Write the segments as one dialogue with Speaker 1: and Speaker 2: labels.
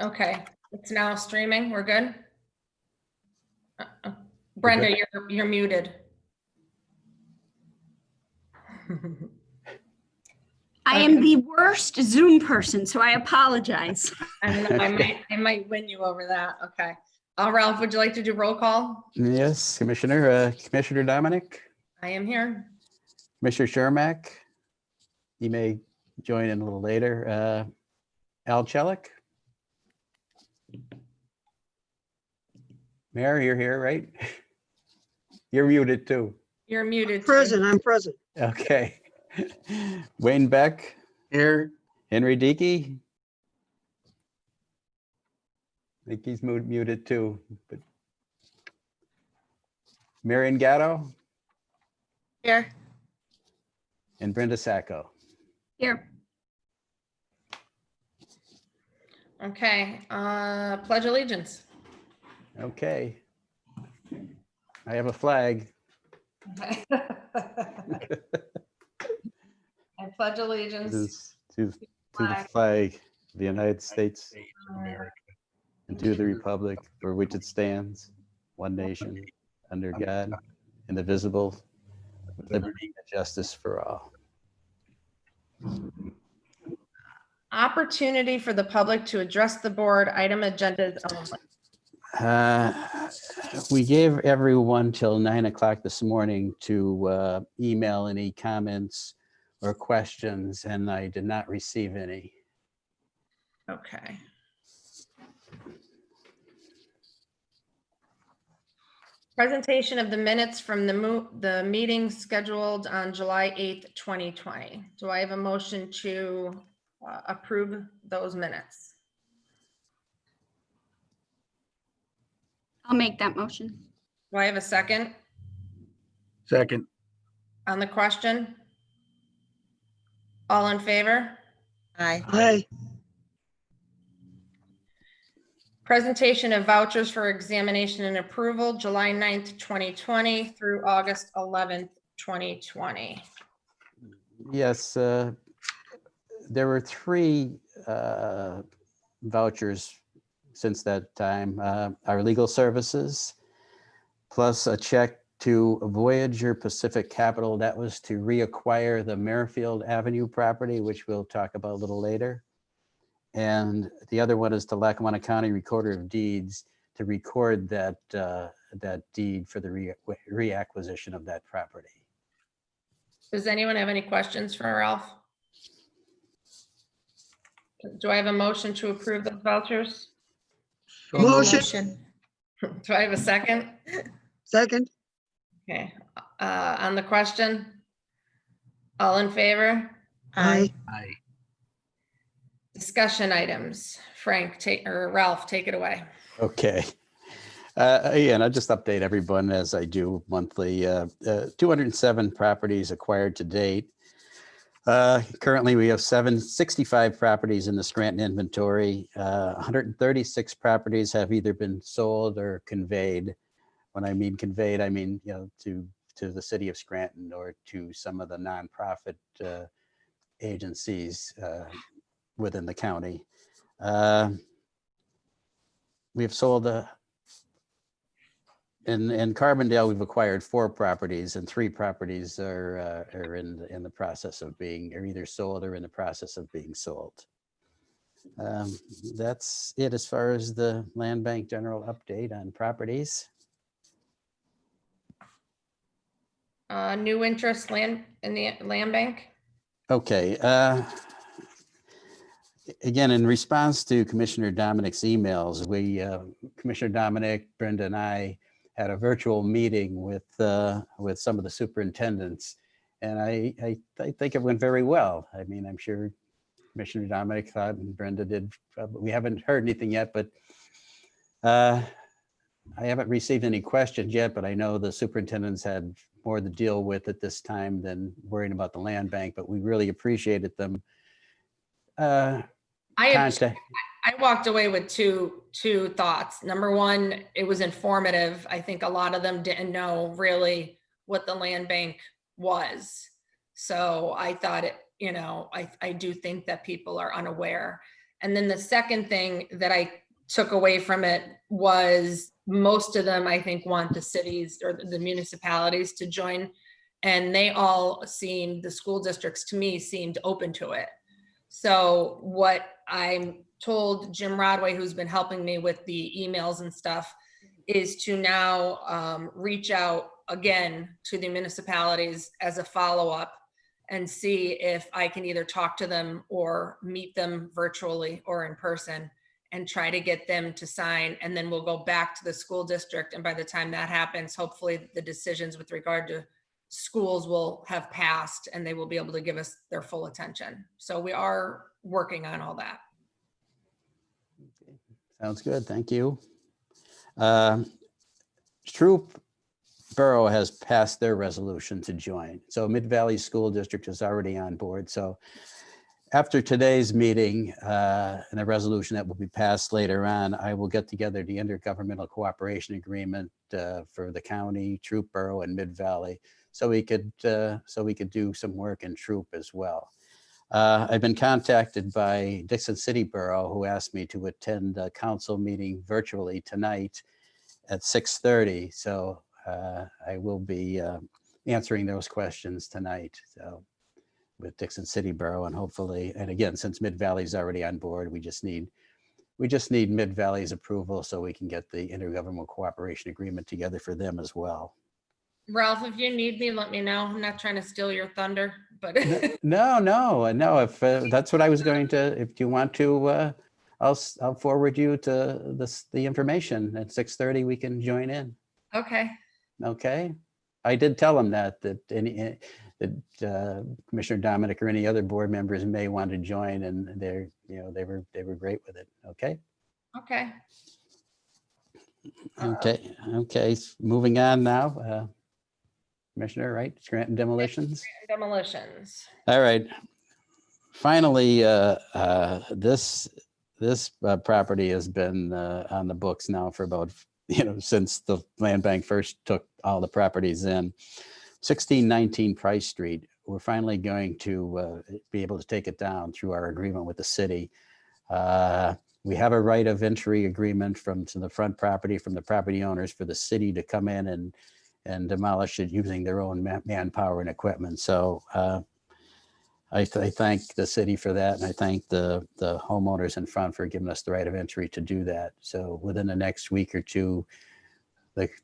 Speaker 1: Okay, it's now streaming. We're good. Brenda, you're muted.
Speaker 2: I am the worst Zoom person, so I apologize.
Speaker 1: I might win you over that. Okay. Ralph, would you like to do roll call?
Speaker 3: Yes, Commissioner Dominic,
Speaker 1: I am here.
Speaker 3: Commissioner Shermack. You may join in a little later. Al Chelik. Mayor, you're here, right? You're muted too.
Speaker 1: You're muted. too.
Speaker 4: Present, I'm present.
Speaker 3: Okay. Wayne Beck.
Speaker 5: Here.
Speaker 3: Henry Dickey. I think he's muted too. But Marion Gatto
Speaker 1: Here.
Speaker 3: and Brenda Sacco.
Speaker 2: Here.
Speaker 1: Okay. Pledge allegiance.
Speaker 3: Okay. I have a flag.
Speaker 1: I pledge allegiance
Speaker 3: To the flag of the United States and to the republic for which it stands, one nation, under God, indivisible, with liberty and justice for all.
Speaker 1: Opportunity for the public to address the board, item agendas only.
Speaker 3: We gave everyone till 9 o'clock this morning to email any comments or questions, and I did not receive any.
Speaker 1: Okay. Presentation of the minutes from the meeting scheduled on July 8th, 2020. Do I have a motion to approve those minutes?
Speaker 2: I'll make that motion.
Speaker 1: Do I have a second
Speaker 5: Second.
Speaker 1: on the question? All in favor?
Speaker 6: Aye.
Speaker 4: Aye.
Speaker 1: Presentation of vouchers for examination and approval, July 9th, 2020 through August 11th, 2020.
Speaker 3: Yes, there were 3 vouchers since that time. Our legal services, plus a check to Voyager Pacific Capital. That was to reacquire the Merrifield Avenue property, which we'll talk about a little later. And the other one is to Lackawanna County Recorder of Deeds to record that that deed for the reacquisition of that property.
Speaker 1: Does anyone have any questions for Ralph? Do I have a motion to approve those vouchers?
Speaker 5: So
Speaker 4: Motion.
Speaker 1: Do I have a second?
Speaker 4: Second.
Speaker 1: Okay, on the question? All in favor?
Speaker 4: Aye.
Speaker 5: Aye.
Speaker 1: Discussion items. Frank, Ralph, take it away.
Speaker 3: Okay. Again, I'll just update everyone as I do monthly. 207 properties acquired to date. Currently, we have 65 properties in the Scranton inventory. 136 properties have either been sold or conveyed. When I mean conveyed, I mean, to the city of Scranton or to some of the nonprofit agencies within the county. We have sold in Carbondale, we've acquired 4 properties, and 3 properties are in the process of being, are either sold or in the process of being sold. That's it as far as the land bank general update on properties.
Speaker 1: New interest land in the land bank?
Speaker 3: Okay. Again, in response to Commissioner Dominic's emails, Commissioner Dominic, Brenda, and I had a virtual meeting with some of the superintendents, and I think it went very well. I mean, I'm sure Commissioner Dominic thought, and Brenda did. We haven't heard anything yet, but I haven't received any questions yet. But I know the superintendents had more to deal with at this time than worrying about the land bank. But we really appreciated them.
Speaker 1: I walked away with two thoughts. Number one, it was informative. I think a lot of them didn't know really what the land bank was. So I thought I do think that people are unaware. And then the second thing that I took away from it was most of them, I think, want the cities or the municipalities to join. And they all seemed, the school districts to me seemed open to it. So what I'm told Jim Rodway, who's been helping me with the emails and stuff, is to now reach out again to the municipalities as a follow-up and see if I can either talk to them or meet them virtually or in person and try to get them to sign. And then we'll go back to the school district. And by the time that happens, hopefully the decisions with regard to schools will have passed and they will be able to give us their full attention. So we are working on all that.
Speaker 3: Sounds good. Thank you. Troop Borough has passed their resolution to join. So Mid-Valley School District is already on board. So after today's meeting and the resolution that will be passed later on, I will get together the intergovernmental cooperation agreement for the county, Troop Borough, and Mid-Valley, so we could do some work in Troop as well. I've been contacted by Dixon City Borough, who asked me to attend a council meeting virtually tonight at 6:30. So I will be answering those questions tonight. So with Dixon City Borough, and hopefully, and again, since Mid-Valley is already on board, we just need Mid-Valley's approval so we can get the intergovernmental cooperation agreement together for them as well.
Speaker 1: Ralph, if you need me, let me know. I'm not trying to steal your thunder, but
Speaker 3: No. If that's what I was going to, if you want to, I'll forward you to the information at 6:30. We can join in.
Speaker 1: okay.
Speaker 3: Okay. I did tell them that Commissioner Dominic or any other board members may want to join, and they were great with it. Okay.
Speaker 1: Okay.
Speaker 3: Okay. Moving on now. Commissioner, right? Scranton demolitions.
Speaker 1: Demolitions.
Speaker 3: All right. Finally, this property has been on the books now for about, since the land bank first took all the properties in. 1619 Price Street. We're finally going to be able to take it down through our agreement with the city. We have a right of entry agreement from the front property from the property owners for the city to come in and demolish it using their own manpower and equipment. So I thank the city for that, and I thank the homeowners in front for giving us the right of entry to do that. So within the next week or two,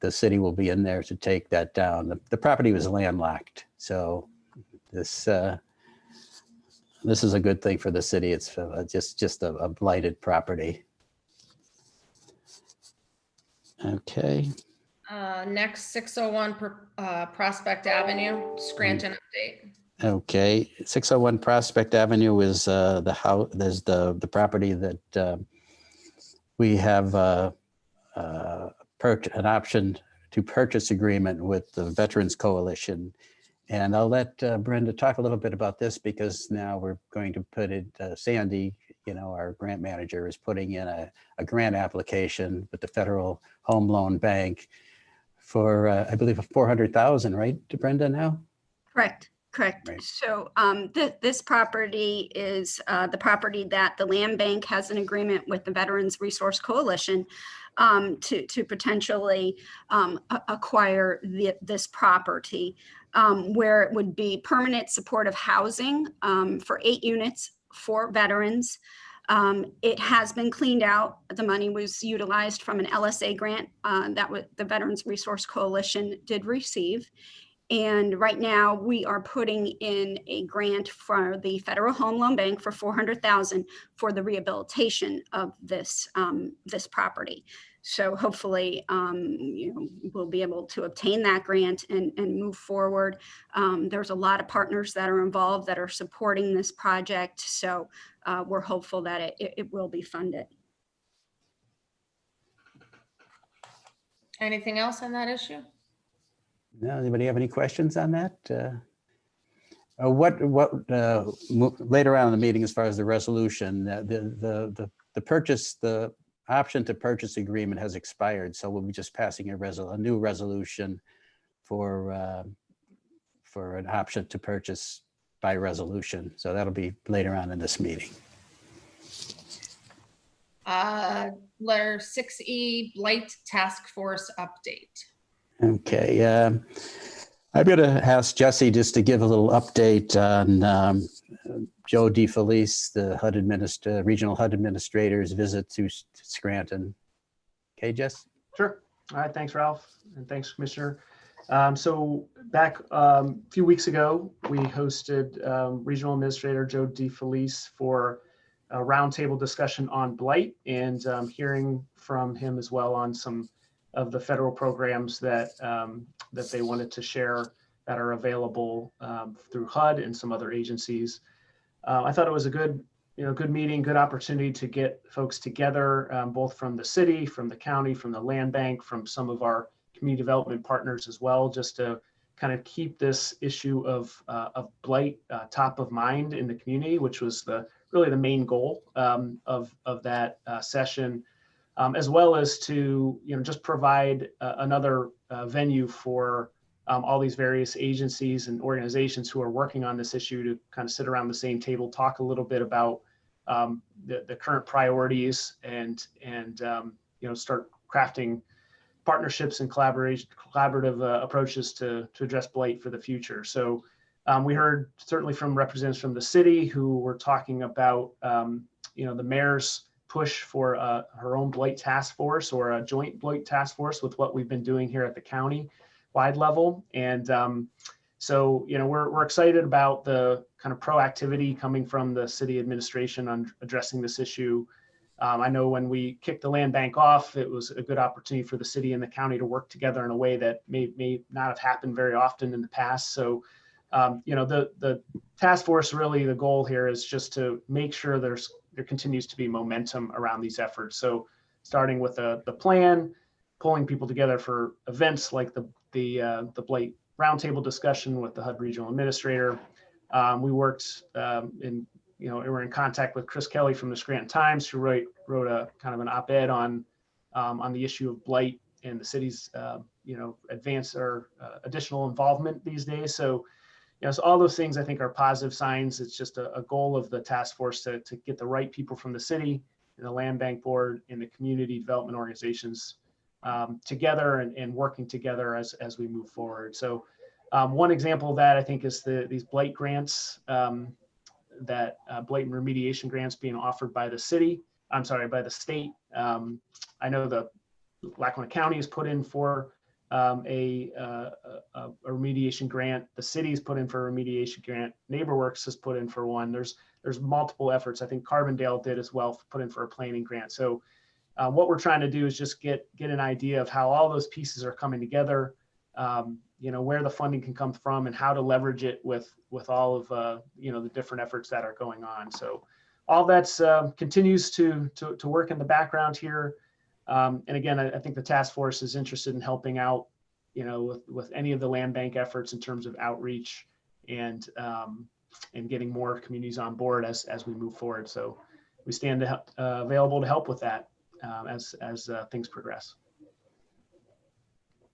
Speaker 3: the city will be in there to take that down. The property was landlocked, so this is a good thing for the city. It's just a blighted property. Okay.
Speaker 1: Next, 601 Prospect Avenue, Scranton update.
Speaker 3: Okay, 601 Prospect Avenue is the house. There's the property that we have an option to purchase agreement with the Veterans Coalition, and I'll let Brenda talk a little bit about this because now we're going to put it. Sandy, our grant manager, is putting in a grant application with the Federal Home Loan Bank for I believe $400,000, right, to Brenda now?
Speaker 2: Correct.
Speaker 3: Right.
Speaker 2: So this property is the property that the land bank has an agreement with the Veterans Resource Coalition to potentially acquire this property, where it would be permanent supportive housing for 8 units for veterans. It has been cleaned out. The money was utilized from an LSA grant that the Veterans Resource Coalition did receive. And right now we are putting in a grant for the Federal Home Loan Bank for $400,000 for the rehabilitation of this property. So hopefully, we'll be able to obtain that grant and move forward. There's a lot of partners that are involved that are supporting this project. So we're hopeful that it will be funded.
Speaker 1: Anything else on that issue?
Speaker 3: No, anybody have any questions on that? What later on in the meeting, as far as the resolution, the option to purchase agreement has expired, so we'll be just passing a new resolution for an option to purchase by resolution. So that'll be later on in this meeting.
Speaker 1: Letter 6E, Blight Task Force update.
Speaker 3: Okay, I'm going to ask Jesse just to give a little update on Joe DeFelice, the regional HUD administrator's visit to Scranton. Okay, Jess?
Speaker 6: Sure. All right. Thanks, Ralph. And thanks, Commissioner. So back a few weeks ago, we hosted Regional Administrator Joe DeFelice for a roundtable discussion on Blight, and hearing from him as well on some of the federal programs that that they wanted to share that are available through HUD and some other agencies. I thought it was a good meeting, good opportunity to get folks together, both from the city, from the county, from the land bank, from some of our community development partners as well, just to kind of keep this issue of blight top of mind in the community, which was really the main goal of that session, as well as to just provide another venue for all these various agencies and organizations who are working on this issue to kind of sit around the same table, talk a little bit about the current priorities, and start crafting partnerships and collaborative approaches to address blight for the future. So we heard certainly from representatives from the city who were talking about the mayor's push for her own blight task force, or a joint blight task force with what we've been doing here at the county wide level. And so we're excited about the kind of proactivity coming from the city administration on addressing this issue. I know when we kicked the land bank off, it was a good opportunity for the city and the county to work together in a way that may not have happened very often in the past. So the task force, really the goal here is just to make sure there continues to be momentum around these efforts. So starting with the plan, pulling people together for events like the Blight roundtable discussion with the HUD regional administrator. We worked we were in contact with Chris Kelly from the Scranton Times, who wrote a kind of an op-ed on the issue of blight and the city's advance or additional involvement these days. So so all those things I think are positive signs. It's just a goal of the task force to get the right people from the city and the land bank board and the community development organizations together and working together as we move forward. So one example of that, I think, is these blight grants, that blight and remediation grants being offered by the state. I know the Lackawanna County has put in for a remediation grant. The city's put in for a remediation grant. NeighborWorks has put in for one. There's multiple efforts. I think Carbondale did as well, put in for a planning grant. So what we're trying to do is just get an idea of how all those pieces are coming together, where the funding can come from, and how to leverage it with all of the different efforts that are going on. So all that's continues to work in the background here. And again, I think the task force is interested in helping out, with any of the land bank efforts in terms of outreach and getting more communities on board as we move forward. So we stand available to help with that as things progress.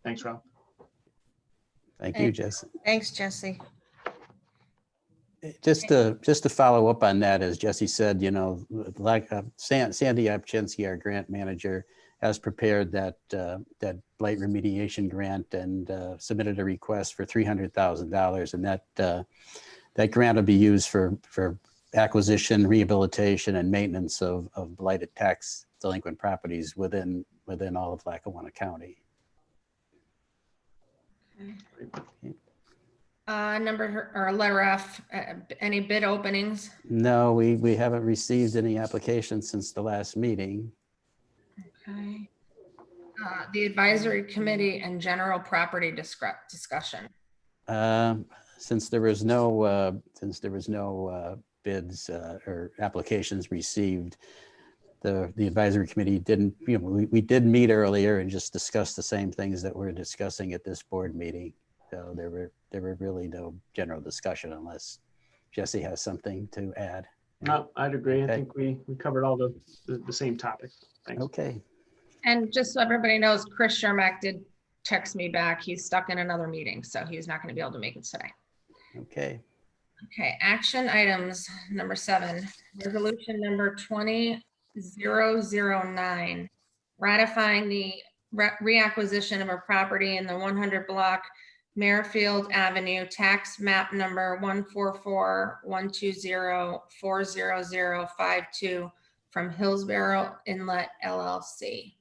Speaker 6: Thanks, Rob.
Speaker 3: Thank you, Jesse.
Speaker 1: Thanks, Jesse.
Speaker 3: Just to follow up on that, as Jesse said, like Sandy Opchinsky, our grant manager, has prepared that blight remediation grant and submitted a request for $300,000, and that grant will be used for acquisition, rehabilitation, and maintenance of blighted tax delinquent properties within all of Lackawanna County.
Speaker 1: Letter F, any bid openings?
Speaker 3: No, we haven't received any applications since the last meeting.
Speaker 1: Okay. The advisory committee and general property discussion.
Speaker 3: Since there was no bids or applications received, the advisory committee didn't. We did meet earlier and just discuss the same things that we're discussing at this board meeting. So there were really no general discussion, unless Jesse has something to add.
Speaker 6: No, I'd agree.
Speaker 3: Okay.
Speaker 6: I think we covered all the same topics. Thanks.
Speaker 3: Okay.
Speaker 1: And just so everybody knows, Chris Shermack did text me back. He's stuck in another meeting, so he's not going to be able to make it today.
Speaker 3: Okay.
Speaker 1: Okay, action items number 7, resolution number 20-009, ratifying the reacquisition of a property in the 100 block Merrifield Avenue, tax map number 144-120-40052 from Hillsborough Inlet LLC.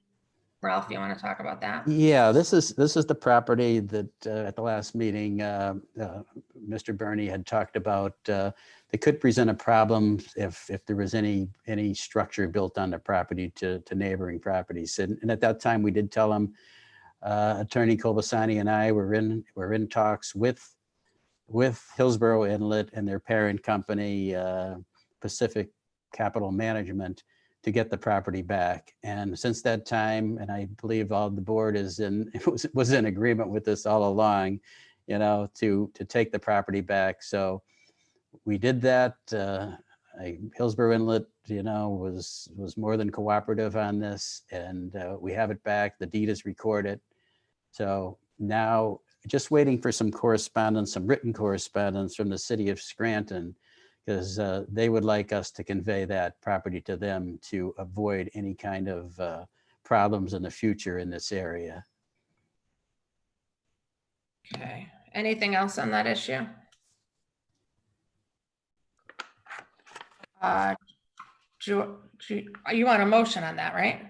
Speaker 1: Ralph, you want to talk about that?
Speaker 3: Yeah, this is the property that at the last meeting, Mr. Burney had talked about. They could present a problem if there was any structure built on the property to neighboring properties. And at that time, we did tell them, Attorney Kobasani and I were in talks with Hillsborough Inlet and their parent company, Pacific Capital Management, to get the property back. And since that time, and I believe all the board was in agreement with this all along, to take the property back. So we did that. Hillsborough Inlet, was more than cooperative on this, and we have it back. The deed is recorded. So now just waiting for some correspondence, some written correspondence from the city of Scranton, because they would like us to convey that property to them to avoid any kind of problems in the future in this area.
Speaker 1: Okay. Anything else on that issue? You want a motion on that, right?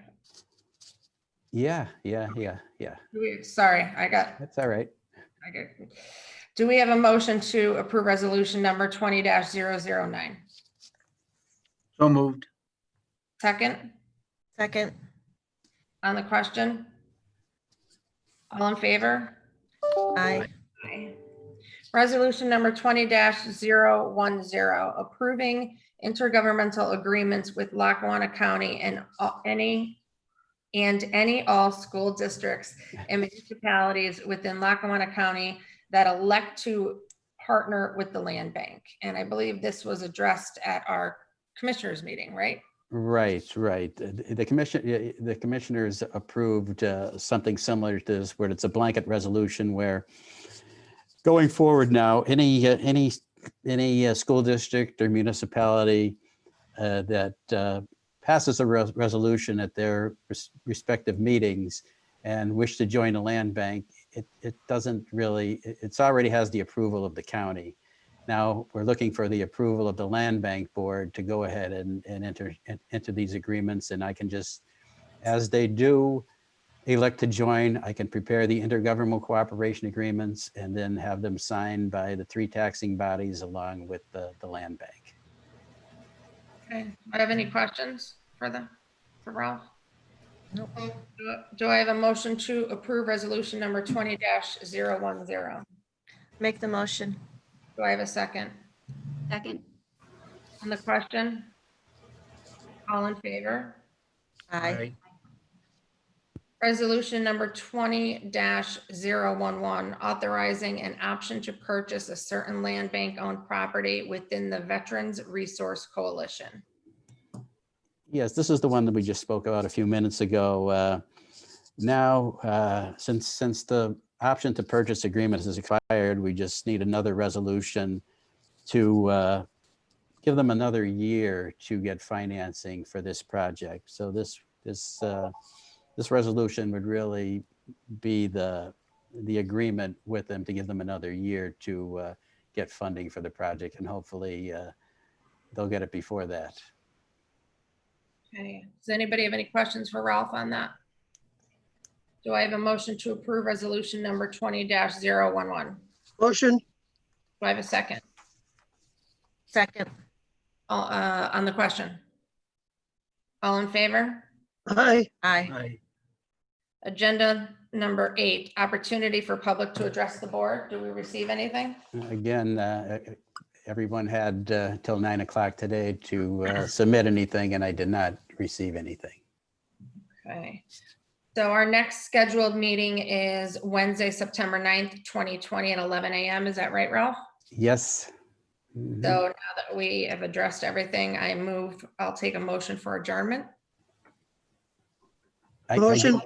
Speaker 3: Yeah.
Speaker 1: Sorry,
Speaker 3: That's all right.
Speaker 1: Do we have a motion to approve resolution number 20-009?
Speaker 5: So moved.
Speaker 1: Second,
Speaker 4: Second.
Speaker 1: on the question? All in favor?
Speaker 4: Aye.
Speaker 1: Aye. Resolution number 20-010, approving intergovernmental agreements with Lackawanna County and any all school districts and municipalities within Lackawanna County that elect to partner with the land bank. And I believe this was addressed at our commissioners meeting, right?
Speaker 3: Right. The commissioners approved something similar to this, where it's a blanket resolution where going forward now, any school district or municipality that passes a resolution at their respective meetings and wish to join a land bank, it doesn't really, it's already has the approval of the county. Now we're looking for the approval of the land bank board to go ahead and enter these agreements. And I can just, as they do elect to join, I can prepare the intergovernmental cooperation agreements and then have them signed by the 3 taxing bodies along with the land bank.
Speaker 1: Okay, do I have any questions for Ralph?
Speaker 4: Nope.
Speaker 1: Do I have a motion to approve resolution number 20-010?
Speaker 4: Make the motion.
Speaker 1: Do I have a second?
Speaker 2: Second.
Speaker 1: On the question? All in favor?
Speaker 4: Aye.
Speaker 1: Resolution number 20-011, authorizing an option to purchase a certain land bank owned property within the Veterans Resource Coalition.
Speaker 3: Yes, this is the one that we just spoke about a few minutes ago. Now, since the option to purchase agreement has expired, we just need another resolution to give them another year to get financing for this project. So this resolution would really be the agreement with them to give them another year to get funding for the project, and hopefully they'll get it before that.
Speaker 1: Okay, does anybody have any questions for Ralph on that? Do I have a motion to approve resolution number 20-011?
Speaker 4: Motion.
Speaker 1: Do I have a second?
Speaker 4: Second.
Speaker 1: On the question? All in favor?
Speaker 4: Aye. Aye.
Speaker 5: Aye.
Speaker 1: Agenda number 8, opportunity for public to address the board. Do we receive anything?
Speaker 3: Again, everyone had till 9 o'clock today to submit anything, and I did not receive anything.
Speaker 1: Okay. So our next scheduled meeting is Wednesday, September 9th, 2020 at 11 a.m. Is that right, Ralph?
Speaker 3: Yes. Mhm.
Speaker 1: So now that we have addressed everything, I'll take a motion for adjournment.
Speaker 4: Motion.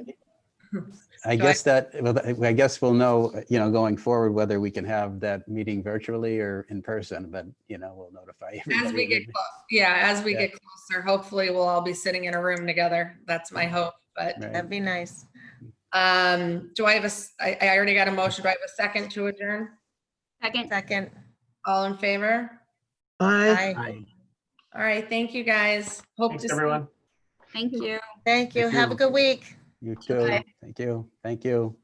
Speaker 3: I guess I guess we'll know, going forward, whether we can have that meeting virtually or in person, but, we'll notify everybody.
Speaker 1: As we get close, as we get close officer. Hopefully we'll all be sitting in a room together. That's my hope, but,
Speaker 3: Right.
Speaker 4: That'd be nice.
Speaker 1: do I have I already got a motion. Do I have a second to adjourn?
Speaker 2: Second.
Speaker 4: Second.
Speaker 1: All in favor?
Speaker 4: Aye.
Speaker 5: Aye.
Speaker 1: All right, thank you, guys. Hope
Speaker 6: Thanks,
Speaker 1: to see
Speaker 6: everyone.
Speaker 2: Thank you.
Speaker 4: Thank you.
Speaker 3: Thank
Speaker 4: Have a
Speaker 3: you.
Speaker 4: good week.
Speaker 3: You too.
Speaker 1: Bye.
Speaker 3: Thank you. Thank you.